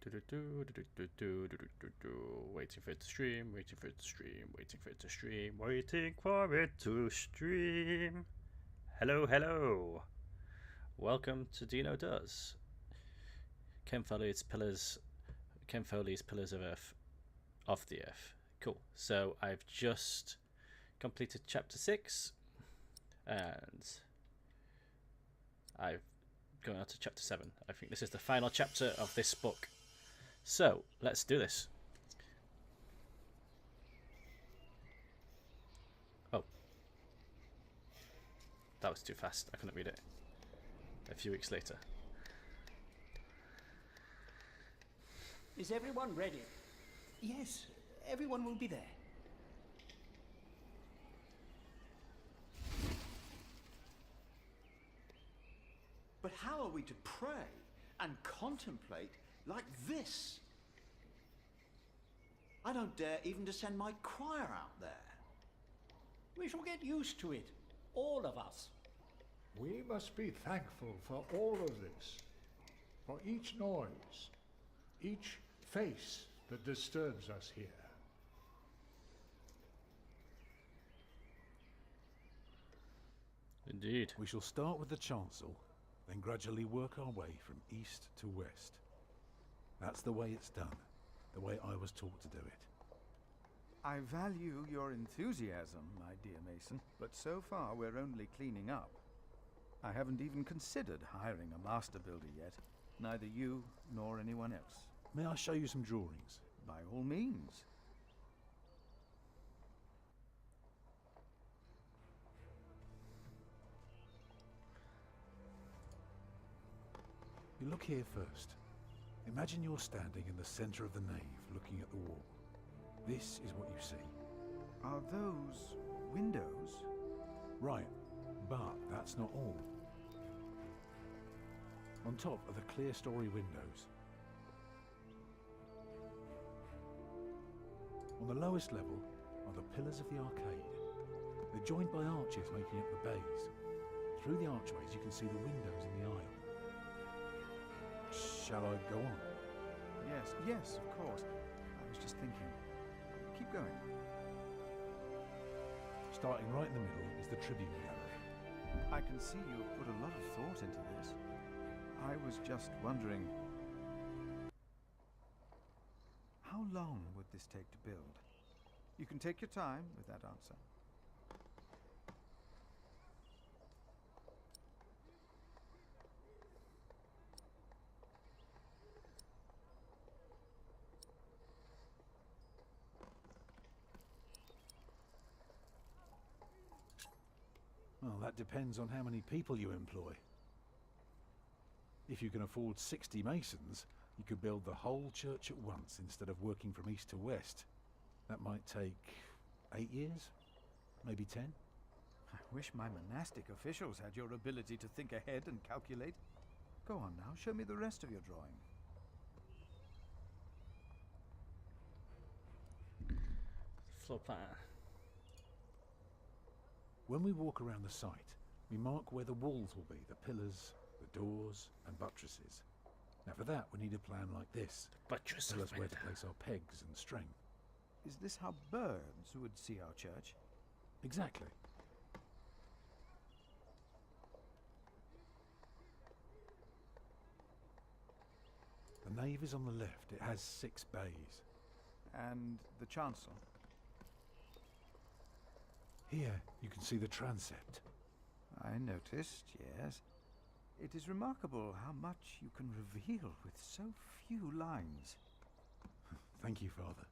Waiting for it to stream, waiting for it to stream, waiting for it to stream, waiting for it to stream. Hello, hello. Welcome to Deano Does. Ken Foley's Pillars of Earth, of the Earth. Cool. So I've just completed chapter 6, and I've gone on to chapter 7. I think this is the final chapter of this book. So let's do this. Oh, that was too fast. I couldn't read it. A few weeks later. Is everyone ready? Yes, everyone will be there. But how are we to pray and contemplate like this? I don't dare even to send my choir out there. We shall get used to it, all of us. We must be thankful for all of this, for each noise, each face that disturbs us here. Indeed. We shall start with the chancel, then gradually work our way from east to west. That's the way it's done, the way I was taught to do it. I value your enthusiasm, my dear Mason, but so far we're only cleaning up. I haven't even considered hiring a master builder yet, neither you nor anyone else. May I show you some drawings? By all means. You look here first. Imagine you're standing in the center of the nave, looking at the wall. This is what you see. Are those windows? Right, but that's not all. On top are the clear-story windows. On the lowest level are the pillars of the arcade. They're joined by arches making up the bays. Through the archways you can see the windows in the aisle. Shall I go on? Yes, of course. I was just thinking. Keep going. Starting right in the middle is the tribune gallery. I can see you've put a lot of thought into this. I was just wondering, how long would this take to build? You can take your time with that answer. Well, that depends on how many people you employ. If you can afford 60 masons, you could build the whole church at once instead of working from east to west. That might take 8 years, maybe 10. I wish my monastic officials had your ability to think ahead and calculate. Go on now, show me the rest of your drawing. Floor plan. When we walk around the site, we mark where the walls will be, the pillars, the doors and buttresses. Now for that we need a plan like this. Buttress Tell of us where to window. place our pegs and string. Is this how birds would see our church? Exactly. The nave is on the left. It has 6 bays. And the chancel? Here you can see the transept. I noticed, yes. It is remarkable how much you can reveal with so few lines. Thank you, Father.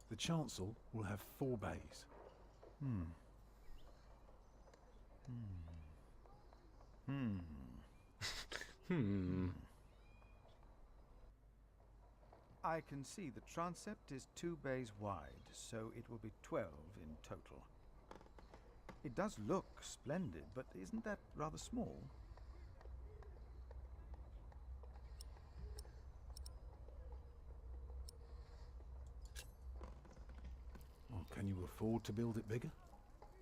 The chancel will have 4 bays. I can see the transept is 2 bays wide, so it will be 12 in total. It does look splendid, but isn't that rather small? Well, can you afford to build it bigger?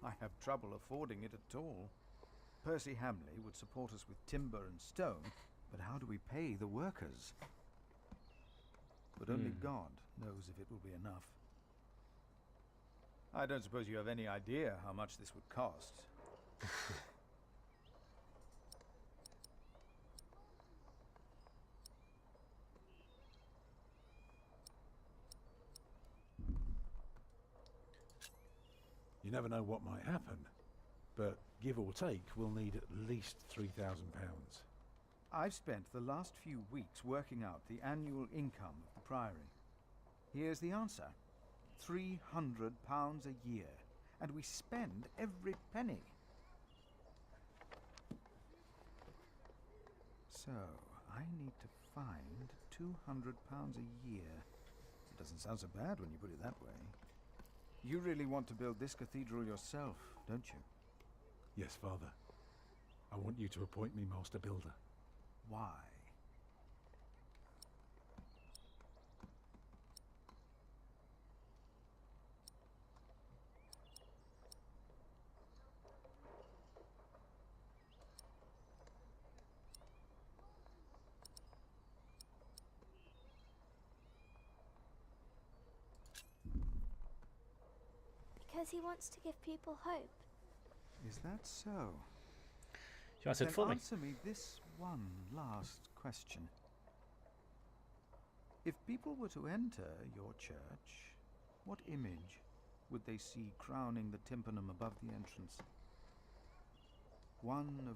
I have trouble affording it at all. Percy Hamley would support us with timber and stone, But how do we pay the workers? But only God knows if it will be enough. I don't suppose you have any idea how much this would cost. You never know what might happen, but give or take, we'll need at least £3,000. I've spent the last few weeks working out the annual income of the Priory. Here's the answer. £300 a year. And we spend every penny. So, I need to find £200 a year. It doesn't sound so bad when you put it that way. You really want to build this cathedral yourself, don't you? Yes, Father. I want you to appoint me Master Builder. Why? Because he wants to give people hope. Is that so? You answered Then for me. answer me this one last question. If people were to enter your church, what image would they see crowning the tympanum above the entrance? One of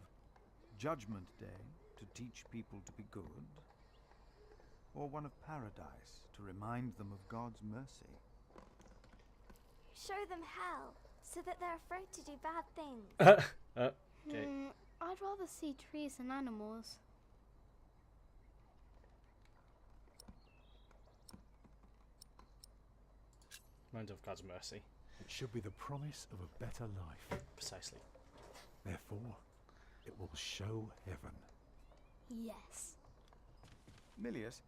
Judgment Day to teach people to be good? Or one of Paradise to remind them of God's mercy? Show them hell, so that they're afraid to do bad things. Okay. I'd rather see trees and animals. Mind of God's mercy. It should be the promise of a better life. Precisely. Therefore, it will show heaven. Yes. Milius,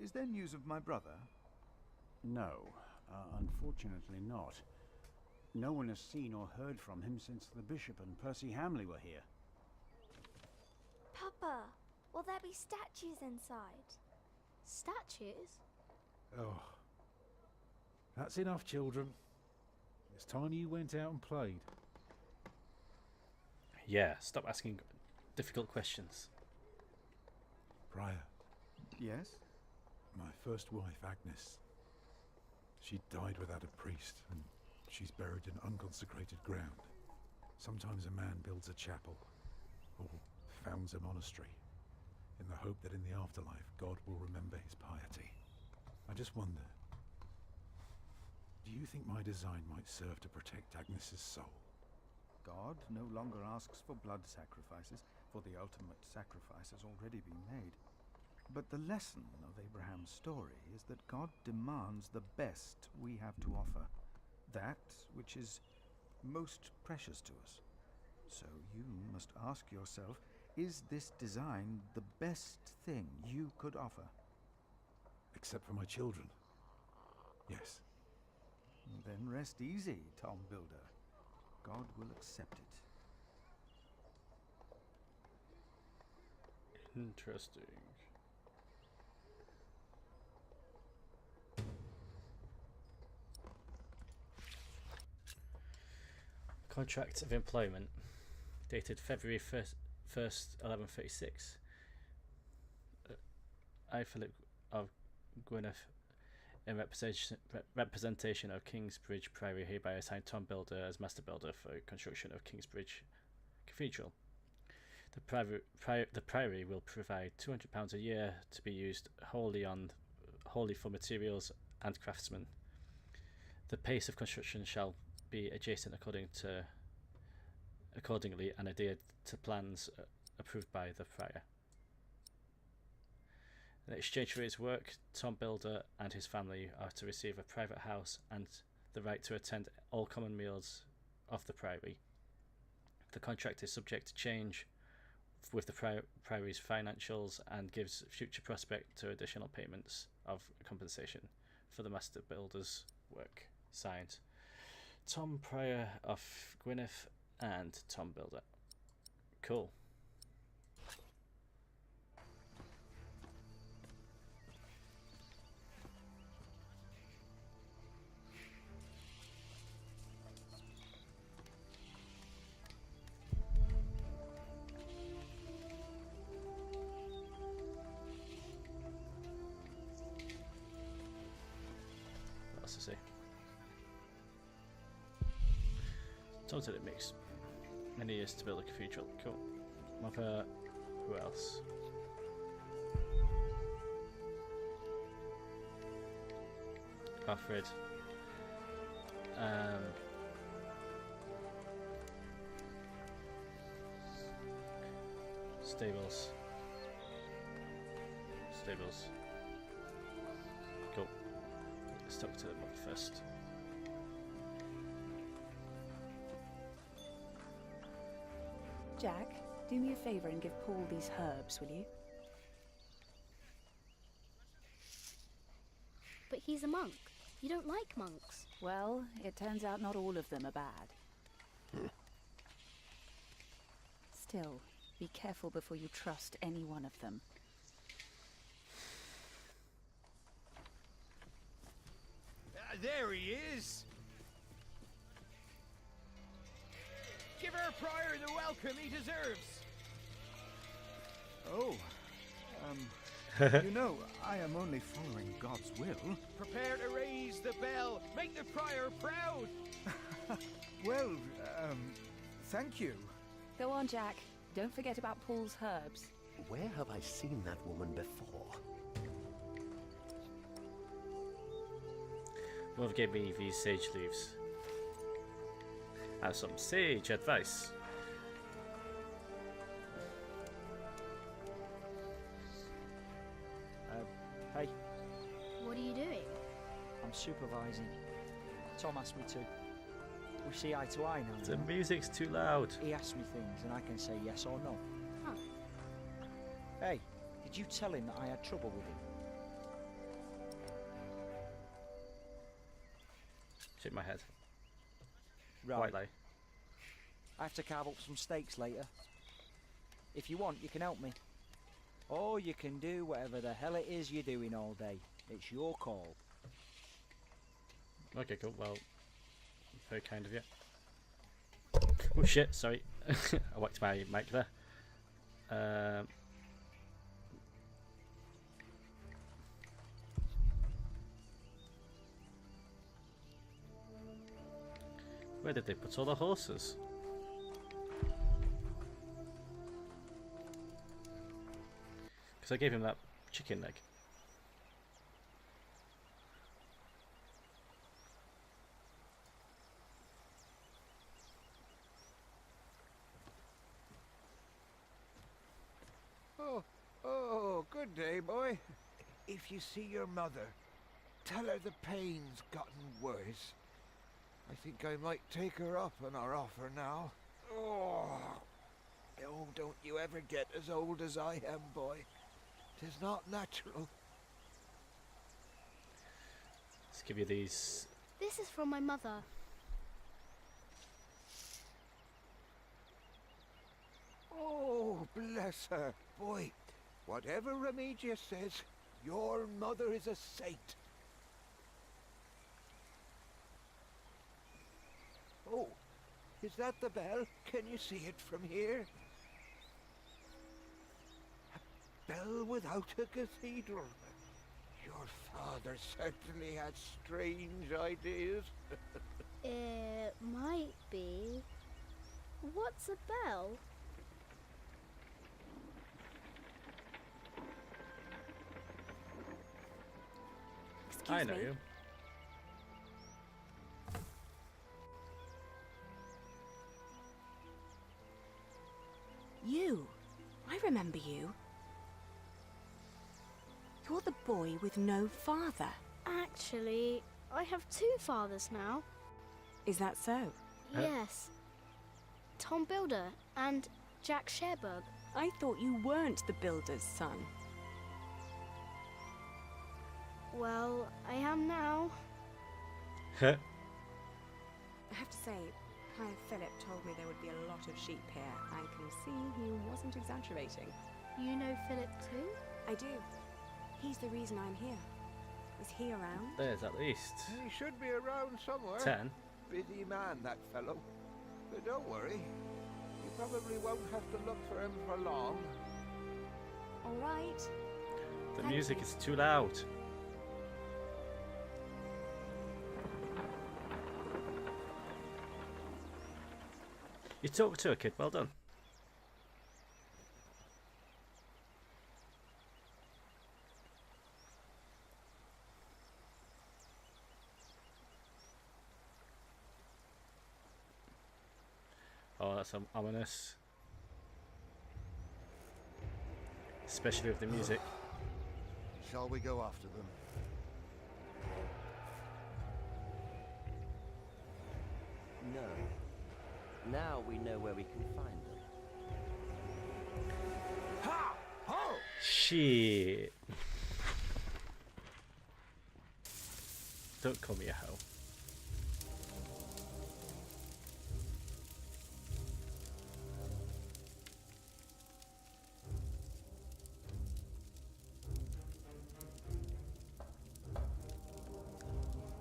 is there news of my brother? No, unfortunately not. No one has seen or heard from him since the Bishop and Percy Hamley were here. Papa, will there be statues inside? Statues? Oh. That's enough, children. It's time you went out and played. Yeah, stop asking difficult questions. Prior, Yes? my first wife, Agnes. She died without a priest, and she's buried in unconsecrated ground. Sometimes a man builds a chapel, or founds a monastery, in the hope that in the afterlife God will remember his piety. I just wonder, do you think my design might serve to protect Agnes's soul? God no longer asks for blood sacrifices, for the ultimate sacrifice has already been made. But the lesson of Abraham's story is that God demands the best we have to offer, that which is most precious to us. So you must ask yourself, is this design the best thing you could offer? Except for my children. Yes. Then rest easy, Tom Builder. God will accept it. Interesting. Contract of employment dated February 1st, 1136. I, Philip of Gwynedd, in representation of Kingsbridge Priory, hereby assign Tom Builder as Master Builder for construction of Kingsbridge Cathedral. The Priory will provide £200 a year to be used wholly for materials and craftsmen. The pace of construction shall be adjacent accordingly and adhered to plans approved by the Prior. In exchange for his work, Tom Builder and his family are to receive a private house and the right to attend all common meals of the Priory. The contract is subject to change with the Priory's financials and gives future prospect to additional payments of compensation for the Master Builder's work. Signed, Tom Prior of Gwynedd and Tom Builder. Cool. to see. Told that it makes many years to build a cathedral. Cool. Mother, who else? Alfred. Stables. Cool. Let's talk to them first. Jack, do me a favour and give Paul these herbs, will you? But he's a monk. You don't like monks. Well, it turns out not all of them are bad. Still, be careful before you trust any one of them. There he is! Give our prior the welcome he deserves! Oh, you know, I am only following God's will. Prepare to raise the bell! Make the prior proud! Well, thank you. Go on, Jack. Don't forget about Paul's herbs. Where have I seen that woman before? Wolf gave me these sage leaves. Have some sage advice. Hey, What are you doing? I'm supervising. Tom asked me to. We see eye to eye now. The music's too loud. He asks me things and I can say yes or no. Huh. Hey, did you tell him that I had trouble with him? Shake my head. Right. White lie. I have to carve up some steaks later. If you want, you can help me. Or you can do whatever the hell it is you're doing all day. It's your call. Okay, cool. Well, very kind of you. Oh shit! Sorry, I whacked my mic there. Where did they put all the horses? Because I gave him that chicken leg. Oh, good day, boy. If you see your mother, tell her the pain's gotten worse. I think I might take her up on our offer now. Oh, don't you ever get as old as I am, boy. 'Tis not natural. Let's give you these. This is from my mother. Oh, bless her. Boy, whatever Remedius says, your mother is a saint. Oh, is that the bell? Can you see it from here? A bell without a cathedral. Your father certainly had strange ideas. It might be. What's a bell? Excuse I know me. you. You. I remember you. You're the boy with no father. Actually, I have two fathers now. Is that so? Yes. Tom Builder and Jack Sherbug. I thought you weren't the builder's son. Well, I am now. I have to say, Clive Phillip told me there would be a lot of sheep here. I can see he wasn't exaggerating. You know Philip too? I do. He's the reason I'm here. Is he around? There's at least He should be around somewhere. 10. Busy man, that fellow. But don't worry. You probably won't have to look for him for long. All right. The Thank music you. is too loud. You talked to a kid. Well done. Oh, that's ominous. Especially with the music. Shall we go after them? No. Now we know where we can find them. Ha! Ho! Shit. Don't call me a hoe.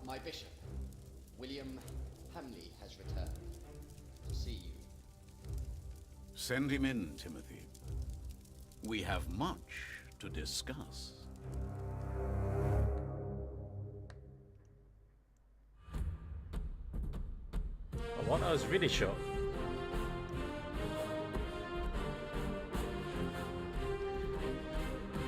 My bishop, William Hamley, has returned to see you. Send him in, Timothy. We have much to discuss. What? I was really short.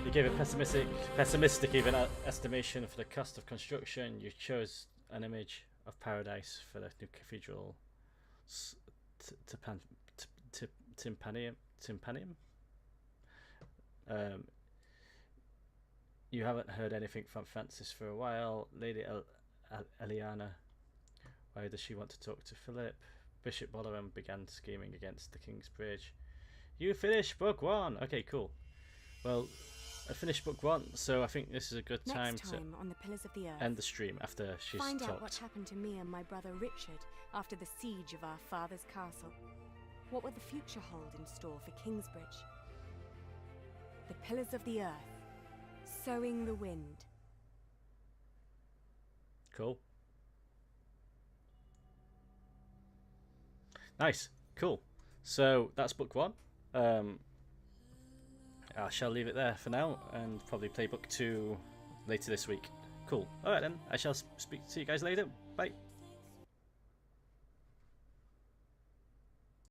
You gave a pessimistic even estimation for the cost of construction. You chose an image of paradise for the new cathedral. Timpanium. You haven't heard anything from Francis for a while. Lady Eliana. Why does she want to talk to Philip? Bishop Bolaram began scheming against the King's Bridge. You finished book 1. Okay, cool. Well, I finished book 1, so I think this is a good time to on the Pillars of the Earth. end the stream after she's Find talked. out what happened to me and my brother Richard after the siege of our father's castle. What will the future hold in store for Kingsbridge? The Pillars of the Earth. Sowing the Wind. Cool. Nice. Cool. So that's book 1. I shall leave it there for now and probably play book 2 later this week. Cool. Alright then. I shall see you guys later. Bye.